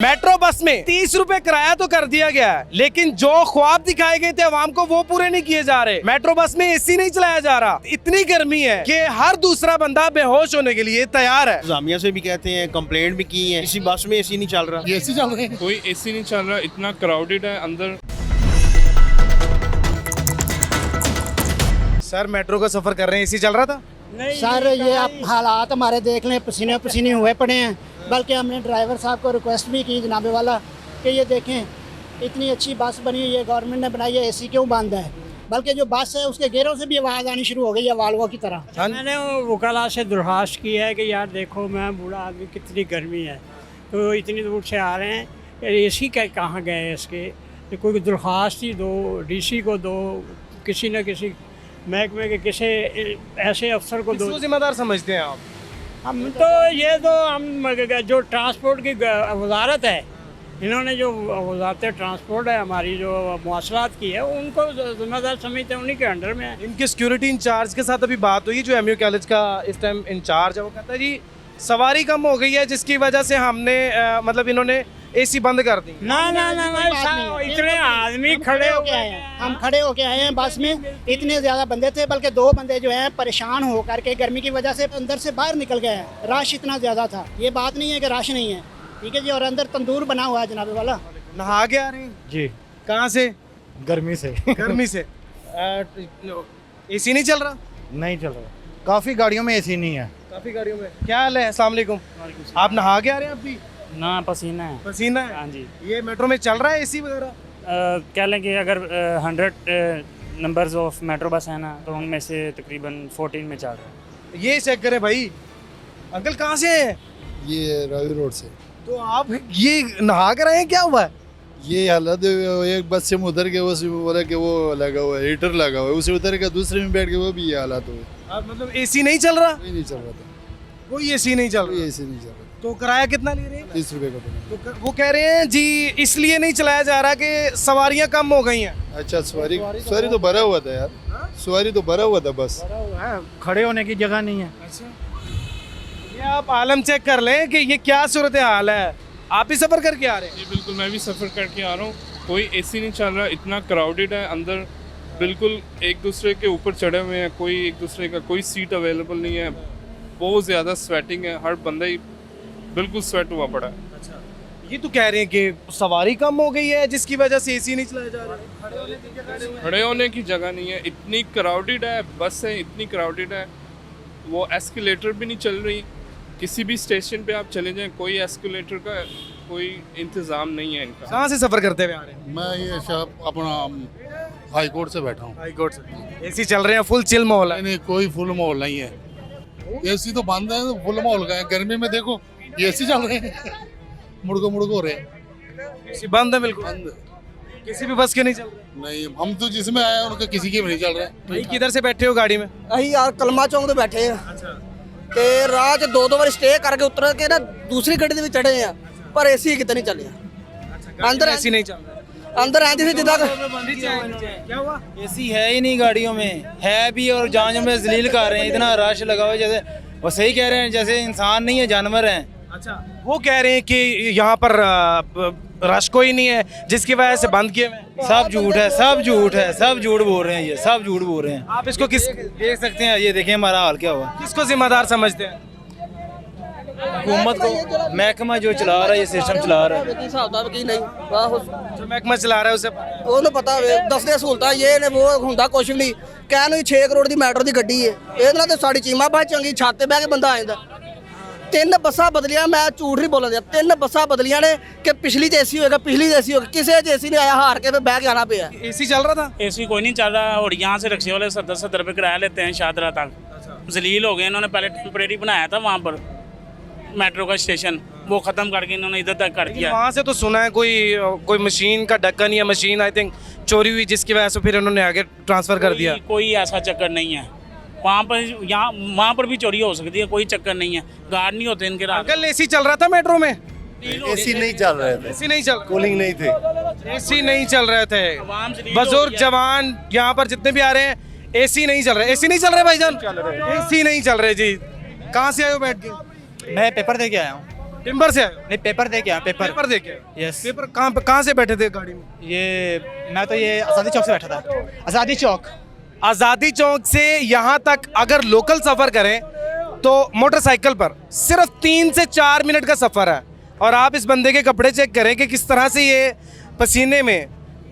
Metro bus में 30 रुपए किराया तो कर दिया गया है, लेकिन जो ख्वाब दिखाए गए थे आवाम को वो पूरे नहीं किए जा रहे। मेट्रो बस में एसी नहीं चलाया जा रहा। इतनी गर्मी है कि हर दूसरा बंदा बेहोश होने के लिए तैयार है। जामिया से भी कहते हैं, कंप्लेंट भी की है, इसी बस में एसी नहीं चल रहा। एसी चल रहे हैं, कोई एसी नहीं चल रहा, इतना क्राउडेड है अंदर। सर मेट्रो का सफर कर रहे हैं, एसी चल रहा था? सर ये आप हालात हमारे देख लें, पसीने पसीने हुए पड़े हैं। बल्कि हमने ड्राइवर साहब को रिक्वेस्ट भी की जनाबे वाला कि ये देखें इतनी अच्छी बस बनी हुई है, गवर्नमेंट ने बनाई है, एसी क्यों बंद है। बल्कि जो बस है उसके गेरों से भी आवाज़ आनी शुरू हो गई है वाल्वो की तरह। मैंने वकला से दरख्वास्त की है कि यार देखो मैं बूढ़ा आदमी, कितनी गर्मी है, तो इतनी दूर से आ रहे हैं, एसी कहाँ गए इसके, तो कोई दरख्वास्त ही दो, डीसी को दो, किसी न किसी महकमे के किसी ऐसे अफसर को दो। किसको जिम्मेदार समझते हैं आप? हम तो ये तो हम जो ट्रांसपोर्ट की वजारत है, इन्होंने जो वजारत ट्रांसपोर्ट है हमारी जो मवासलात की है, उनको जिम्मेदार समझते हैं, उन्हीं के अंडर में है। इनके सिक्योरिटी इंचार्ज के साथ अभी बात हुई, जो एमयू कॉलेज का इस टाइम इंचार्ज है, वो कहता है जी सवारी कम हो गई है जिसकी वजह से हमने मतलब इन्होंने एसी बंद कर दी। ना इतने आदमी खड़े हो गए हैं, हम खड़े होके आए हैं बस में, इतने ज़्यादा बंदे थे, बल्कि 2 बंदे जो हैं परेशान हो करके गर्मी की वजह से अंदर से बाहर निकल गए हैं। रश इतना ज़्यादा था, ये बात नहीं है कि रश नहीं है, ठीक है जी। और अंदर तंदूर बना हुआ है जनाबे वाला। नहा के आ रहे हैं जी, कहाँ से? गर्मी से गर्मी से। एसी नहीं चल रहा? नहीं चल रहा। काफ़ी गाड़ियों में एसी नहीं है। काफी गाड़ियों में। क्या हाल है? अस्सलाम वालेकुम। आप नहा के आ रहे हैं? आप भी ना पसीना है। पसीना है? हाँ जी। ये मेट्रो में चल रहा है एसी वगैरह? कह लें कि अगर 100 नंबर्स ऑफ मेट्रो बस है ना, तो उनमें से तकरीबन 14 में चल रहा है। ये चेक करें भाई। अंकल कहाँ से हैं? ये रावी रोड से। तो आप ये नहा कर आए हैं, क्या हुआ है? ये हालत एक बस से हम उतर के उसमें बोला कि वो लगा हुआ है, हीटर लगा हुआ है, उसे उतर के दूसरे में बैठ के वो भी ये हालात हुए। आप मतलब एसी नहीं चल रहा? कोई नहीं चल रहा था, कोई एसी नहीं चल कोई रहा। ऐसे नहीं चल रहा। तो किराया कितना ले रहे हैं? 30 रुपए का पड़ा। तो वो कह रहे हैं जी इसलिए नहीं चलाया जा रहा कि सवारियां कम हो गई हैं। अच्छा, सवारी तो भरा हुआ था यार, सवारी तो भरा हुआ था बस। खड़े होने की जगह नहीं है। ये आप आलम चेक कर लें कि ये क्या सूरत हाल है। आप ही सफर करके आ रहे हैं? जी बिल्कुल, मैं भी सफ़र करके आ रहा हूँ। कोई एसी नहीं चल रहा, इतना क्राउडेड है अंदर, बिल्कुल एक दूसरे के ऊपर चढ़े हुए हैं, कोई एक दूसरे का कोई सीट अवेलेबल नहीं है। बहुत ज़्यादा स्वेटिंग है, हर बंदा ही बिल्कुल स्वेट हुआ पड़ा है। ये तो कह रहे हैं कि सवारी कम हो गई है जिसकी वजह से एसी नहीं चलाया जा रहा। खड़े होने की जगह नहीं है, इतनी क्राउडेड है, बस है इतनी क्राउडेड है, वो एस्केलेटर भी नहीं चल रही। किसी भी स्टेशन पे आप चले जाएं, कोई एस्केलेटर का कोई इंतज़ाम नहीं है इनका। कहाँ से सफर करते हुए आ रहे हैं? मैं ये शायद अपना हाई कोर्ट से बैठा हूँ। हाई कोर्ट से। एसी चल रहे हैं, फुल चिल माहौल है। नहीं, कोई फुल माहौल नहीं है, एसी तो बंद है, फुल माहौल का है। गर्मी में देखो एसी चल रहे हैं, मुड़को हो रहे हैं। एसी बंद है बिल्कुल, बंद किसी भी बस के नहीं चल रहे। नहीं, हम तो जिसमें आए हैं उनके किसी के भी नहीं चल रहे। भाई किधर से बैठे हो गाड़ी में? ਅਸੀਂ ਯਾਰ ਕਲਮਾ ਚੌਂਕ ਤੇ ਬੈਠੇ ਆ ਤੇ ਰਾਹ 'ਚ 2 ਵਾਰੀ ਸਟੇ ਕਰਕੇ ਉਤਰ ਕੇ ਨਾ ਦੂਸਰੀ ਗੱਡੀ ਦੇ ਵਿੱਚ ਚੜੇ ਆ, ਪਰ ਏਸੀ ਕਿਤੇ ਨਹੀਂ ਚੱਲਿਆ। अंदर एसी नहीं चल रहा। ਅੰਦਰ ਆਂਦੀ ਸੀ ਜਿੱਦਾਂ क्या हुआ? एसी है ही नहीं गाड़ियों में, है भी और जान में जलील कर रहे हैं। इतना रश लगा हुआ है, जैसे वो सही कह रहे हैं, जैसे इंसान नहीं है जानवर हैं। अच्छा, वो कह रहे हैं कि यहाँ पर रश कोई नहीं है जिसकी वजह से बंद किए हुए हैं। सब झूठ है, सब झूठ है, सब झूठ बोल रहे हैं, ये सब झूठ बोल रहे हैं। आप इसको किस देख सकते हैं, ये देखें हमारा हाल क्या हुआ। किसको जिम्मेदार समझते हैं? हुकूमत को, महकमा जो चला रहा है, ये सिस्टम चला रहा है। ਕੀ ਹਿਸਾਬ ਦਾ ਕੀ ਨਹੀਂ ਆਹੋ जो महकमा चला रहा है उसे ਉਹਨੂੰ ਪਤਾ ਹੋਵੇ, ਦੱਸਦੇ ਸਹੂਲਤਾਂ ਇਹ ਨੇ, ਉਹ ਹੁੰਦਾ ਕੁਛ ਵੀ ਨਹੀਂ। ਕਹਿਣ ਨੂੰ 6 ਕਰੋੜ ਦੀ ਮੈਟਰੋ ਦੀ ਗੱਡੀ ਹੈ, ਇਹਦੇ ਨਾਲ ਤੇ ਸਾਡੀ ਚੀਮਾ ਬਾਹਰ ਚੰਗੀ ਛੱਤ ਤੇ ਬਹਿ ਕੇ ਬੰਦਾ ਆ ਜਾਂਦਾ। 3 ਬੱਸਾਂ ਬਦਲੀਆਂ, ਮੈਂ ਝੂਠ ਨਹੀਂ ਬੋਲਦਾ, 3 ਬੱਸਾਂ ਬਦਲੀਆਂ ਨੇ ਕਿ ਪਿਛਲੀ 'ਚ ਏਸੀ ਹੋਏਗਾ, ਪਿਛਲੀ 'ਚ ਏਸੀ ਹੋਏਗਾ, ਕਿਸੇ 'ਚ ਏਸੀ ਨਹੀਂ ਆਇਆ, ਹਾਰ ਕੇ ਫਿਰ ਬਹਿ ਕੇ ਆਣਾ ਪਿਆ। एसी चल रहा था। एसी कोई नहीं चल रहा, और यहाँ से रिक्शे वाले 70-70 रुपये किराया लेते हैं शादरा तक। जलील हो गए, इन्होंने पहले टेम्परेरी बनाया था वहाँ पर मेट्रो का स्टेशन, वो ख़त्म करके इन्होंने इधर तक कर दिया। वहाँ से तो सुना है कोई मशीन का ढक्कन या मशीन आई थिंक चोरी हुई, जिसकी वजह से फिर उन्होंने आगे ट्रांसफर कर दिया। कोई ऐसा चक्कर नहीं है वहाँ पर, यहाँ वहाँ पर भी चोरी हो सकती है, कोई चक्कर नहीं है। गार्ड नहीं होते इनके रात। अंकल एसी चल रहा था मेट्रो में? एसी नहीं चल रहे थे, एसी नहीं चल, कूलिंग नहीं थे। एसी नहीं चल रहे थे। आवाम से बुजुर्ग जवान यहाँ पर जितने भी आ रहे हैं, एसी नहीं चल रहे। एसी नहीं चल रहे भाईजान? एसी नहीं चल रहे जी। कहाँ से आए हो बैठ के? मैं पेपर दे के आया हूँ। टिम्बर से आए हो? नहीं पेपर दे क्या पेपर पेपर दे के आए हो? यस पेपर कहाँ से बैठे थे गाड़ी में? ये मैं तो ये आज़ादी चौक से बैठा था आज़ादी चौक आज़ादी चौक से यहाँ तक अगर लोकल सफ़र करें तो मोटरसाइकिल पर सिर्फ 3 से 4 मिनट का सफ़र है। और आप इस बंदे के कपड़े चेक करें कि किस तरह से ये पसीने में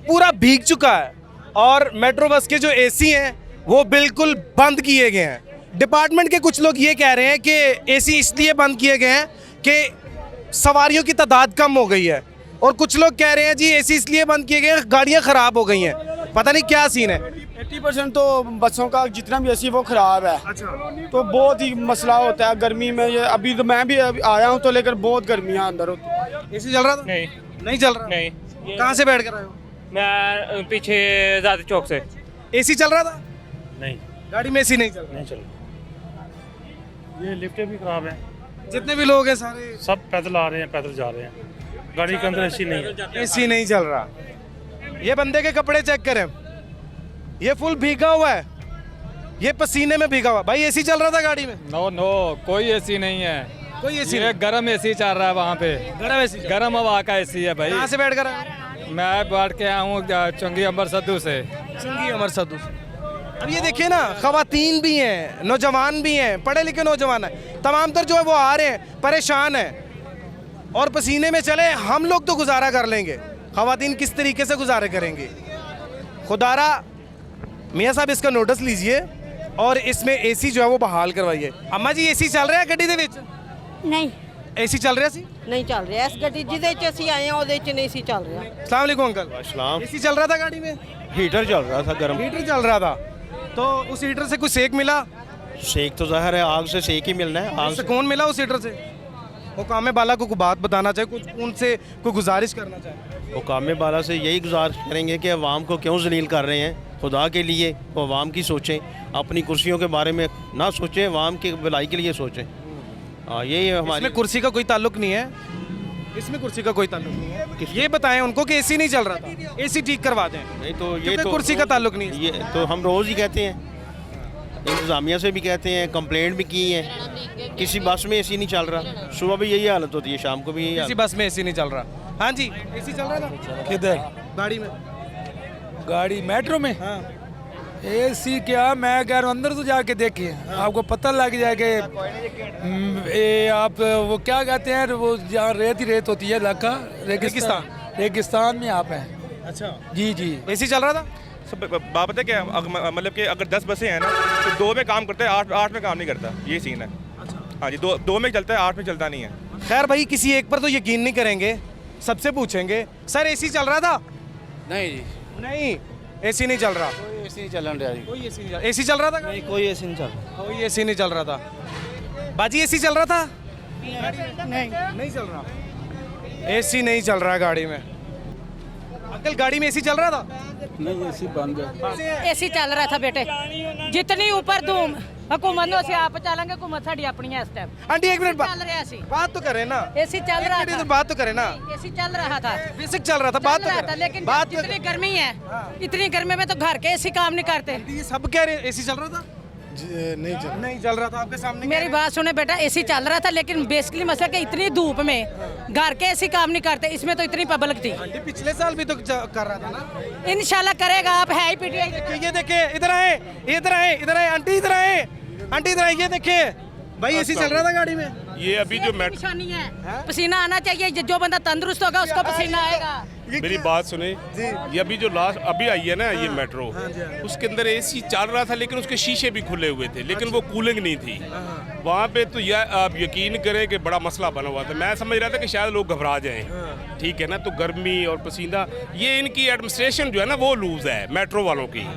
पूरा भीग चुका है। और मेट्रो बस के जो एसी हैं वो बिल्कुल बंद किए गए हैं। डिपार्टमेंट के कुछ लोग ये कह रहे हैं कि एसी इसलिए बंद किए गए हैं कि सवारियों की तादाद कम हो गई है, और कुछ लोग कह रहे हैं जी एसी इसलिए बंद किए गए हैं गाड़ियाँ ख़राब हो गई हैं। पता नहीं क्या सीन है। 80% तो बसों का जितना भी एसी वो ख़राब है। अच्छा, तो बहुत ही मसला होता है गर्मी में। ये अभी तो मैं भी अभी आया हूँ तो लेकर बहुत गर्मियाँ अंदर होती है। एसी चल रहा था? नहीं नहीं चल रहा? नहीं, कहाँ से बैठ कर आए हो? मैं पीछे आज़ादी चौक से। एसी चल रहा था? नहीं गाड़ी में एसी नहीं चल रहा? नहीं चल, ये लिफ्टें भी खराब हैं, जितने भी लोग हैं सारे सब पैदल आ रहे हैं, पैदल जा रहे हैं, गाड़ी के अंदर एसी नहीं है। एसी नहीं चल रहा। ये बंदे के कपड़े चेक करें, ये फुल भीगा हुआ है, ये पसीने में भीगा हुआ। भाई एसी चल रहा था गाड़ी में? नो नो, कोई एसी नहीं है, कोई एसी ये गर्म एसी चल रहा है वहाँ पे, गर्म एसी। गर्म हवा का एसी है भाई। कहाँ से बैठ कर आए हो? मैं बैठ के आया हूँ चुंगी अमर सद्दू से। चुंगी अमर सद्दू। अब ये देखिए ना, खवातीन भी हैं, नौजवान भी हैं, पढ़े लिखे नौजवान हैं, तमाम तर जो है वो आ रहे हैं, परेशान हैं और पसीने में चले। हम लोग तो गुजारा कर लेंगे, खवातीन किस तरीके से गुजारे करेंगे? खुदारा मियाँ साहब इसका नोटिस लीजिए और इसमें एसी जो है वो बहाल करवाइए। अम्मा जी एसी चल रहा है गड्डी दे विच? नहीं एसी चल रहा सी? नहीं ਚੱਲ ਰਿਹਾ ਇਸ ਗੱਡੀ ਜਿਹਦੇ ਚ ਅਸੀਂ ਆਏ ਆ ਉਹਦੇ ਚ ਨਹੀਂ ਸੀ ਚੱਲ ਰਿਹਾ। अस्सलाम वालेकुम अंकल। अस्सलाम। एसी चल रहा था गाड़ी में? हीटर चल रहा था गर्म। हीटर चल रहा था, तो उस हीटर से कुछ सेक मिला? सेक तो ज़ाहिर है आग से सेक ही मिलना है। आग से सुकून मिला उस हीटर से? हुकाम बाला को कोई बात बताना चाहिए, कुछ उनसे कोई गुजारिश करना चाहिए। हुकाम बाला से यही गुजारिश करेंगे कि अवाम को क्यों जलील कर रहे हैं। खुदा के लिए वो अवाम की सोचें, अपनी कुर्सियों के बारे में ना सोचें, अवाम की भलाई के लिए सोचें। हाँ यही है हमारी। इसमें कुर्सी का कोई ताल्लुक नहीं है, इसमें कुर्सी का कोई ताल्लुक नहीं है। ये बताएं उनको कि एसी नहीं चल रहा था, एसी ठीक करवा दें। नहीं तो ये क्योंकि तो कुर्सी का ताल्लुक नहीं है। ये तो हम रोज़ ही कहते हैं, इंतज़ामिया से भी कहते हैं, कंप्लेंट भी की है, किसी बस में एसी नहीं चल रहा। सुबह भी यही हालत होती है, शाम को भी यही किसी हालत। बस में एसी नहीं चल रहा। हाँ जी, एसी चल रहा था किधर गाड़ी में? गाड़ी मेट्रो में हाँ। एसी क्या, मैं कह रहा हूँ अंदर तो जाके देखिए, आपको पता लग जाएगा। ये आप वो क्या कहते हैं, वो जहाँ रेत ही रेत होती है इलाका, रेगिस्तान में आप हैं। अच्छा जी जी। एसी चल रहा था? सब बात पता है क्या, मतलब कि अगर 10 बसें हैं ना तो 2 में काम करता है, 8 में काम नहीं करता, ये सीन है। हाँ जी, 2 में चलता है, 8 में चलता नहीं है। खैर भाई, किसी एक पर तो यकीन नहीं करेंगे, सबसे पूछेंगे सर एसी चल रहा था? नहीं जी, नहीं, एसी नहीं चल रहा। कोई एसी नहीं चल रहा। कोई एसी नहीं चल। एसी चल रहा था? नहीं कोई एसी नहीं चल रहा। कोई एसी नहीं चल रहा था। बाजी एसी चल रहा था? नहीं नहीं चल रहा। एसी नहीं चल रहा गाड़ी में। अंकल गाड़ी में एसी चल रहा था? नहीं एसी बंद है। एसी ਚੱਲ रहा था बेटे, जितनी ऊपर धूम हुकूमत ਨੂੰ ਅਸੀਂ ਆਪ ਚੱਲਾਂਗੇ, हुकूमत ਸਾਡੀ ਆਪਣੀ ਹੈ ਇਸ टाइम। आंटी एक मिनट ਚੱਲ ਰਿਹਾ ਸੀ, बात तो करे ना। एसी चल रहा था, बात तो करे ना। एसी चल रहा था, बेसिक चल रहा था, बात तो चल रहा था, करे। लेकिन बात तो जितनी गर्मी है, इतनी गर्मी में तो घर के एसी काम नहीं करते। ये सब कह रहे एसी चल रहा था? नहीं चल रहा था, आपके सामने। मेरी बात सुने बेटा, एसी चल रहा था, लेकिन बेसिकली मसला कि इतनी धूप में घर के एसी काम नहीं करते, इसमें तो इतनी पब्लिक थी। आंटी पिछले साल भी तो कर रहा था ना। इंशाल्लाह करेगा, आप है ही पीटीआई। ये देखिए, इधर आए, इधर आए, इधर आए, आंटी इधर आए, आंटी इधर आए, ये देखिए भाई एसी चल रहा था गाड़ी में। ये अभी जो निशानी है, पसीना आना चाहिए, जो बंदा तंदुरुस्त होगा उसको पसीना आएगा। मेरी बात सुने, ये अभी जो लास्ट अभी आई है ना ये मेट्रो, उसके अंदर एसी चल रहा था लेकिन उसके शीशे भी खुले हुए थे, लेकिन वो कूलिंग नहीं थी वहाँ पे। तो यह आप यकीन करें कि बड़ा मसला बना हुआ था। मैं समझ रहा था कि शायद लोग घबरा जाएं, ठीक है ना। तो गर्मी और पसीना, ये इनकी एडमिनिस्ट्रेशन जो है ना वो लूज है मेट्रो वालों की।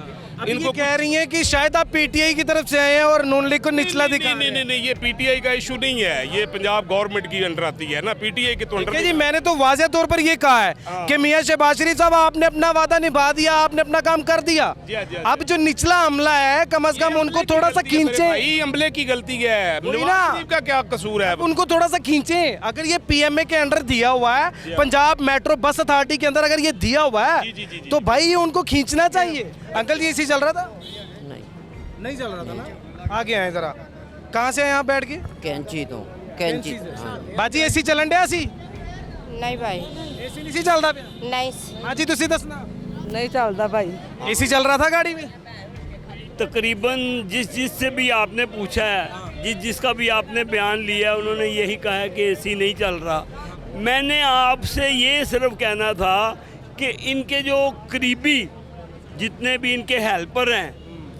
इनको कह रही हैं कि शायद आप पीटीआई की तरफ से आए हैं और नून लीग को निचला दिखा रहे हैं। नहीं, ये पीटीआई का इशू नहीं है, ये पंजाब गवर्नमेंट की अंडर आती है ना, पीटीआई के तो अंडर। जी मैंने तो वाज़ेह तौर पर ये कहा है कि मियां शहबाज शरीफ साहब आपने अपना वादा निभा दिया, आपने अपना काम कर दिया। अब जो निचला हमला है कम से कम उनको थोड़ा सा खींचे। हमले की गलती है, नवाज शरीफ का क्या कसूर है? उनको थोड़ा सा खींचे। अगर ये पीएमए के अंडर दिया हुआ है, पंजाब मेट्रो बस अथॉरिटी के अंदर अगर ये दिया हुआ है तो भाई ये उनको खींचना चाहिए। अंकल ये एसी चल रहा था? नहीं चल रहा था ना। आगे आए जरा, कहाँ से आए आप बैठ के? कैंची तो कैंची ਬਾਜੀ ਏਸੀ ਚੱਲਣ ਡਿਆ ਸੀ नहीं भाई ਏਸੀ ਨਹੀਂ ਸੀ ਚੱਲਦਾ ਪਿਆ नहीं ਹਾਂਜੀ ਤੁਸੀਂ ਦੱਸਣਾ नहीं चलता भाई ਏਸੀ ਚੱਲ रहा था गाड़ी में तकरीबन जिस से भी आपने पूछा है जिसका भी आपने बयान लिया उन्होंने यही कहा है कि एसी नहीं चल रहा। मैंने आपसे ये सिर्फ कहना था कि इनके जो करीबी जितने भी इनके हेल्पर हैं,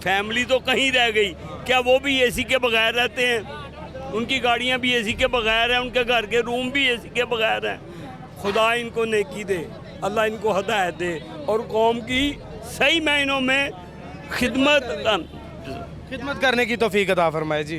फैमिली तो कहीं रह गई, क्या वो भी एसी के बगैर रहते हैं? उनकी गाड़ियाँ भी एसी के बगैर हैं, उनके घर के रूम भी एसी के बगैर हैं। खुदा इनको नेकी दे, अल्लाह इनको हदायत दे और कौम की सही मायनों में खिदमत खिदमत करने की तौफीक अता फरमाए जी।